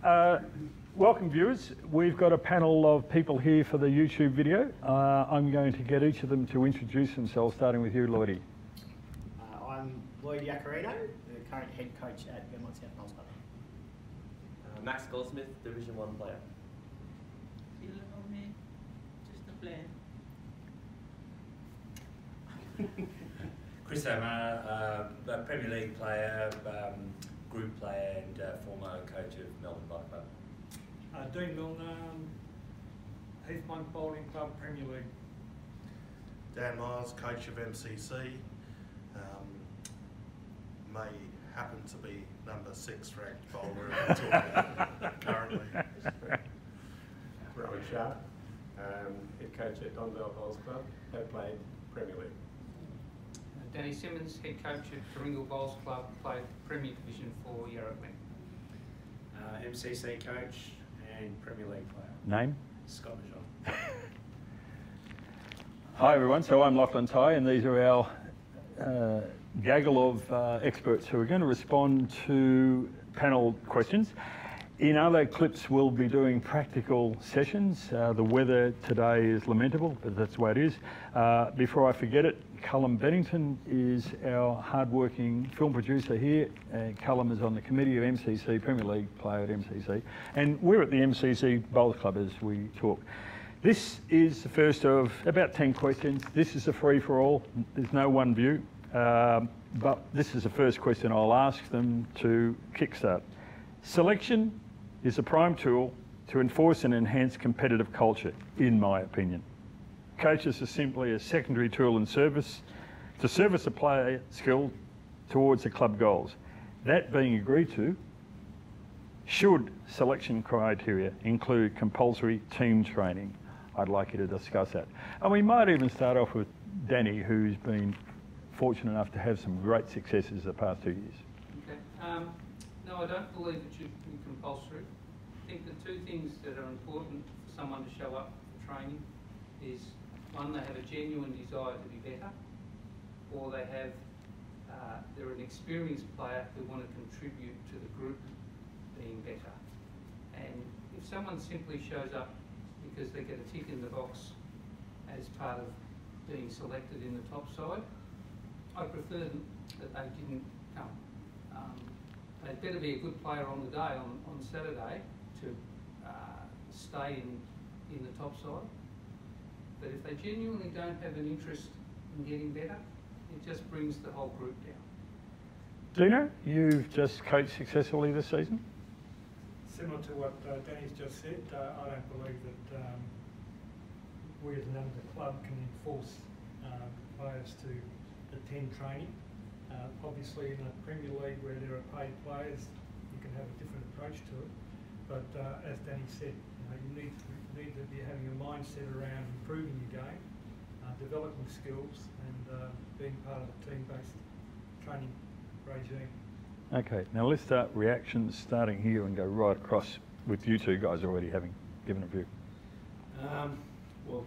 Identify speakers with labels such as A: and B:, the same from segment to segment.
A: Welcome viewers. We've got a panel of people here for the YouTube video. I'm going to get each of them to introduce themselves, starting with you, Lloydie.
B: I'm Lloyd Iacarino, the current head coach at Vermont South Bowls Club.
C: Max Goldsmith, Division 1 player.
D: Just a player.
E: Chris Omar, a Premier League player, group player and former coach of Melbourne Bike Club.
F: Dean Milner, Heath Monk Bowling Club, Premier League.
G: Dan Miles, coach of MCC, may happen to be number 6 ranked bowler in the tournament currently.
H: Rowan Sharp, head coach at Dondell Bowls Club, have played Premier League.
D: Danny Simmons, head coach at Coringal Bowls Club, played Premier Division for Yarra Glen.
I: MCC coach and Premier League player.
A: Name?
I: Scott Michon.
A: Hi everyone, so I'm Lachlan Tighe and these are our gaggle of experts who are going to respond to panel questions. In other clips we'll be doing practical sessions. The weather today is lamentable, but that's the way it is. Before I forget it, Callum Bennington is our hard-working film producer here. Callum is on the committee of MCC, Premier League player at MCC, and we're at the MCC Bowls Club as we talk. This is the first of about 10 questions. This is a free-for-all. There's no one view, but this is the first question I'll ask them to kickstart. Selection is a prime tool to enforce and enhance competitive culture, in my opinion. Coaches are simply a secondary tool in service to service a player skill towards the club goals. That being agreed to, should selection criteria include compulsory team training? I'd like you to discuss that. And we might even start off with Danny, who's been fortunate enough to have some great successes the past 2 years.
D: Okay. No, I don't believe it should be compulsory. I think the two things that are important for someone to show up for training is, one, they have a genuine desire to be better, or they're an experienced player who want to contribute to the group being better. And if someone simply shows up because they get a tick in the box as part of being selected in the top side, I prefer that they didn't come. They'd better be a good player on the day, on Saturday, to stay in the top side. But if they genuinely don't have an interest in getting better, it just brings the whole group down.
A: Dino, you've just coached successfully this season?
F: Similar to what Danny's just said, I don't believe that we as an amateur club can enforce players to attend training. Obviously in a Premier League where there are paid players, you can have a different approach to it. But as Danny said, you need to be having a mindset around improving your game, developing skills and being part of a team-based training regime. Okay,
A: now let's start reactions starting here and go right across with you two guys already having given a view.
I: Well,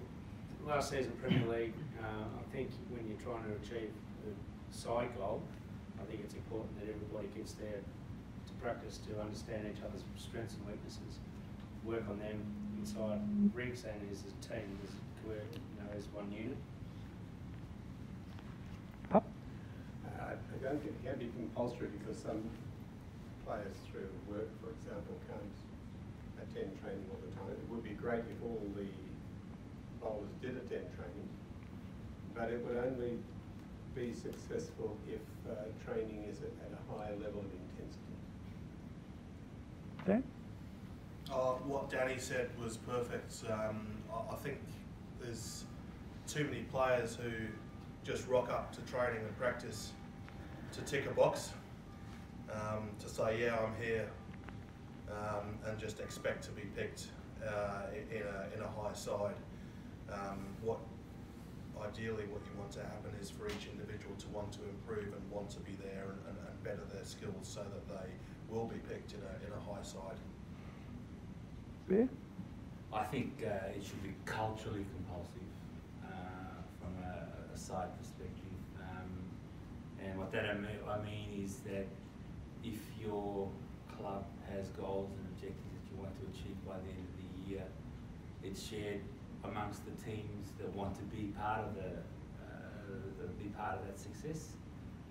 I: last season Premier League, I think when you're trying to achieve the side goal, I think it's important that everybody gets there to practice to understand each other's strengths and weaknesses, work on them inside rigs and as a team, as one unit.
A: Pup?
H: I don't think it can be compulsory because some players through work, for example, can't attend training all the time. It would be great if all the bowlers did attend training, but it would only be successful if training is at a higher level of intensity.
A: Dan?
G: What Danny said was perfect. I think there's too many players who just rock up to training and practice to tick a box, to say, yeah, I'm here, and just expect to be picked in a high side. Ideally what you want to happen is for each individual to want to improve and want to be there and better their skills so that they will be picked in a high side.
A: Yeah.
E: I think it should be culturally compulsive from a side perspective. And what that I mean is that if your club has goals and objectives that you want to achieve by the end of the year. It's shared amongst the teams that want to be part of that success,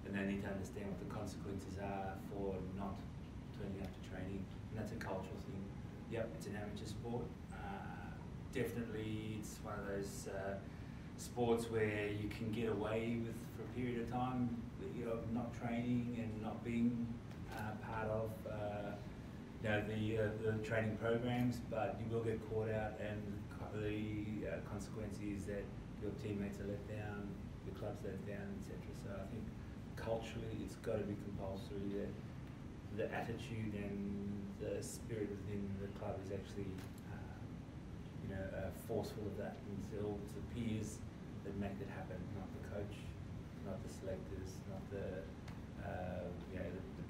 E: and they need to understand what the consequences are for not turning up to training, and that's a cultural thing. Yep, it's an amateur sport. Definitely, it's one of those sports where you can get away with for a period of time, not training and not being part of the training programs, but you will get caught out, and the consequence is that your teammates are let down, your club's let down, etc. So I think culturally it's got to be compulsory that the attitude and the spirit within the club is actually forceful of that, and so it's the peers that make it happen, not the coach, not the selectors, not the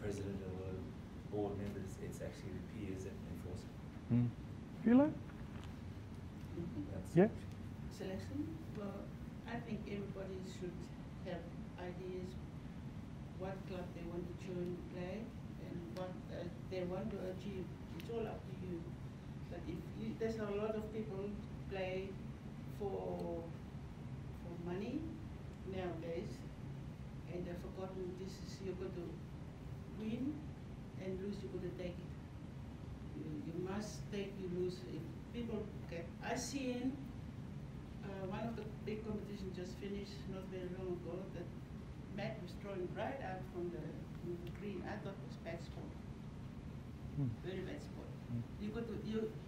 E: president or the board members. It's actually the peers that enforce it.
A: Philo? Yeah.
J: Selection? Well, I think everybody should have ideas what club they want to join, play, and what they want to achieve. It's all up to you. But if there's a lot of people play for money nowadays, and they've forgotten this is you're going to win and lose. You're going to take it. You must take. You lose. If people get, I seen one of the big competitions just finished not very long ago. That Matt was throwing right out from the green. I thought it was bad sport. Very bad sport. You got to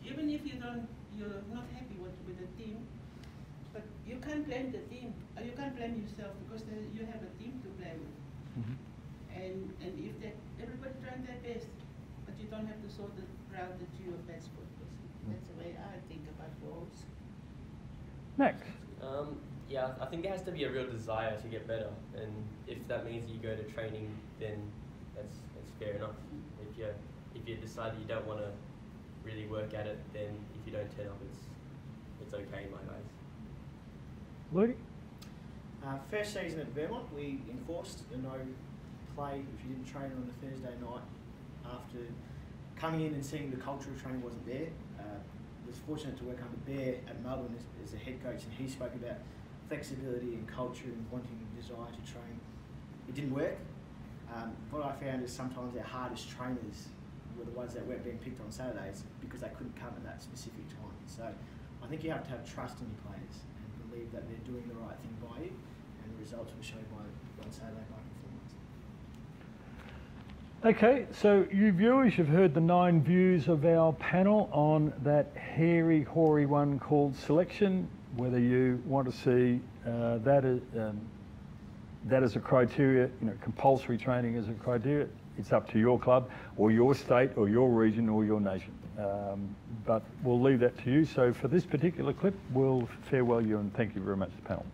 J: even if you're not happy with the team, but you can't blame the team. Or you can't blame yourself because you have a team to play with. And if everybody trying their best, but you don't have to sort it out that you're a bad sport person. That's the way I think about goals.
A: Max?
C: Yeah, I think there has to be a real desire to get better, and if that means you go to training, then that's fair enough. If you decide that you don't want to really work at it, then if you don't turn up, it's okay in my eyes.
A: Lloydie?
B: First season at Vermont, we enforced a no play if you didn't train on a Thursday night. After coming in and seeing the culture of training wasn't there, was fortunate to work under Bear at Melbourne as a head coach, and he spoke about flexibility and culture and wanting and desire to train. It didn't work. What I found is sometimes our hardest trainers were the ones that weren't being picked on Saturdays because they couldn't come at that specific time. So I think you have to have trust in your players and believe that they're doing the right thing by you, and the results will show by on Saturday by performance.
A: Okay, so you viewers have heard the 9 views of our panel on that hairy, hoary one called selection. Whether you want to see that as a criteria, compulsory training as a criteria, it's up to your club or your state or your region or your nation. But we'll leave that to you. So for this particular clip, we'll farewell you and thank you very much, panel.